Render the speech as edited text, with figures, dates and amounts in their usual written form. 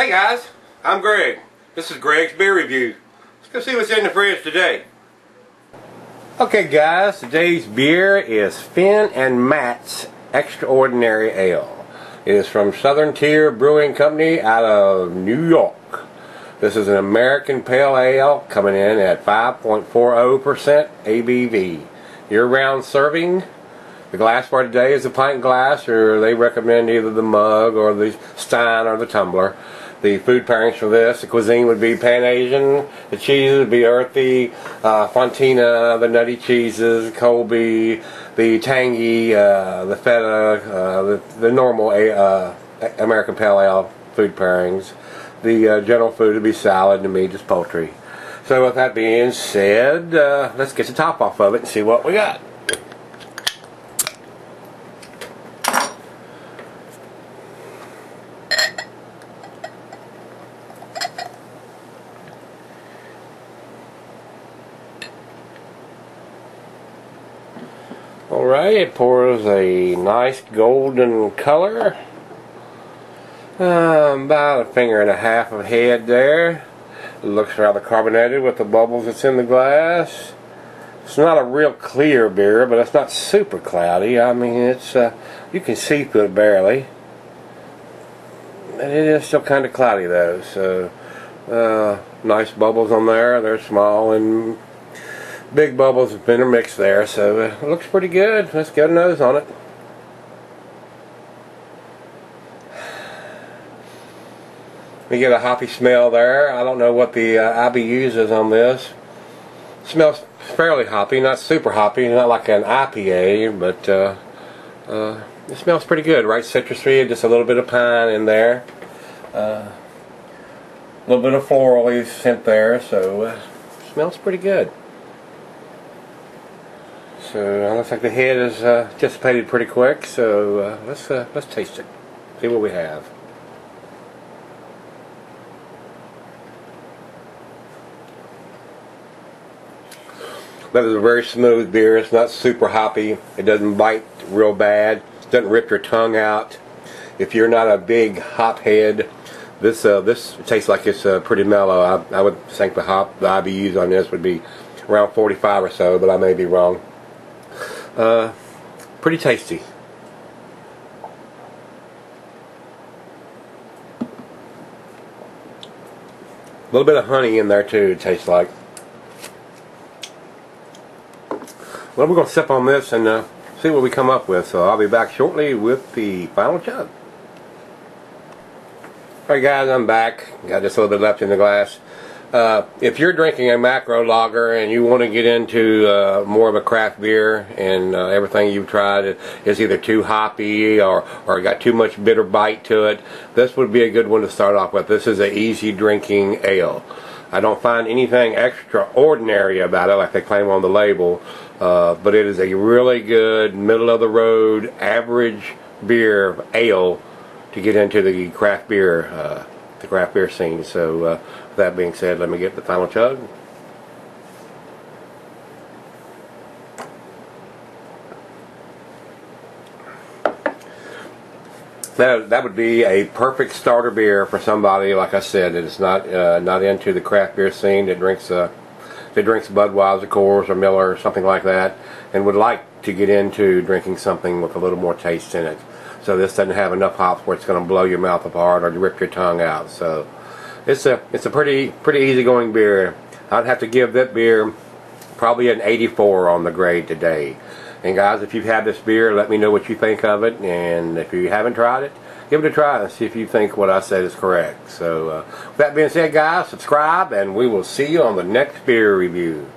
Hey guys, I'm Greg. This is Greg's Beer Review. Let's go see what's in the fridge today. Okay guys, today's beer is Phin and Matt's Extraordinary Ale. It is from Southern Tier Brewing Company out of New York. This is an American Pale Ale coming in at 5.40% ABV. Year-round serving. The glass for today is a pint glass, or they recommend either the mug or the stein or the tumbler. The food pairings for this, the cuisine would be Pan-Asian, the cheeses would be earthy, Fontina, the nutty cheeses, Colby, the tangy, the feta, the normal American Pale Ale food pairings. The general food would be salad and meat, just poultry. So with that being said, let's get the top off of it and see what we got. Alright, it pours a nice golden color. About a finger and a half of head there. It looks rather carbonated with the bubbles that's in the glass. It's not a real clear beer, but it's not super cloudy. I mean, it's you can see through it barely. And it is still kind of cloudy though. So nice bubbles on there. They're small and big bubbles have been intermixed there, so it looks pretty good. Let's get a nose on it. We get a hoppy smell there. I don't know what the IBUs is on this. It smells fairly hoppy, not super hoppy, not like an IPA, but it smells pretty good, right? Citrusy, just a little bit of pine in there. A little bit of floral scent there, so it smells pretty good. So it looks like the head is dissipated pretty quick. So let's taste it. See what we have. That is a very smooth beer. It's not super hoppy. It doesn't bite real bad. It doesn't rip your tongue out. If you're not a big hop head, this tastes like it's pretty mellow. I would think the IBUs on this would be around 45 or so, but I may be wrong. Pretty tasty. A little bit of honey in there too, it tastes like. Well, we're going to sip on this and see what we come up with. So I'll be back shortly with the final chug. Alright guys, I'm back. Got just a little bit left in the glass. If you're drinking a macro lager and you want to get into more of a craft beer and everything you've tried is either too hoppy or got too much bitter bite to it, this would be a good one to start off with. This is an easy drinking ale. I don't find anything extraordinary about it like they claim on the label, but it is a really good middle of the road average beer ale to get into the craft beer scene. So with that being said, let me get the final chug. That would be a perfect starter beer for somebody, like I said, that is not into the craft beer scene, that drinks Budweiser, Coors, or Miller, or something like that, and would like to get into drinking something with a little more taste in it. So this doesn't have enough hops where it's going to blow your mouth apart or rip your tongue out. So it's a pretty easygoing beer. I'd have to give that beer probably an 84 on the grade today. And guys, if you've had this beer, let me know what you think of it. And if you haven't tried it, give it a try and see if you think what I said is correct. So with that being said, guys, subscribe and we will see you on the next beer review.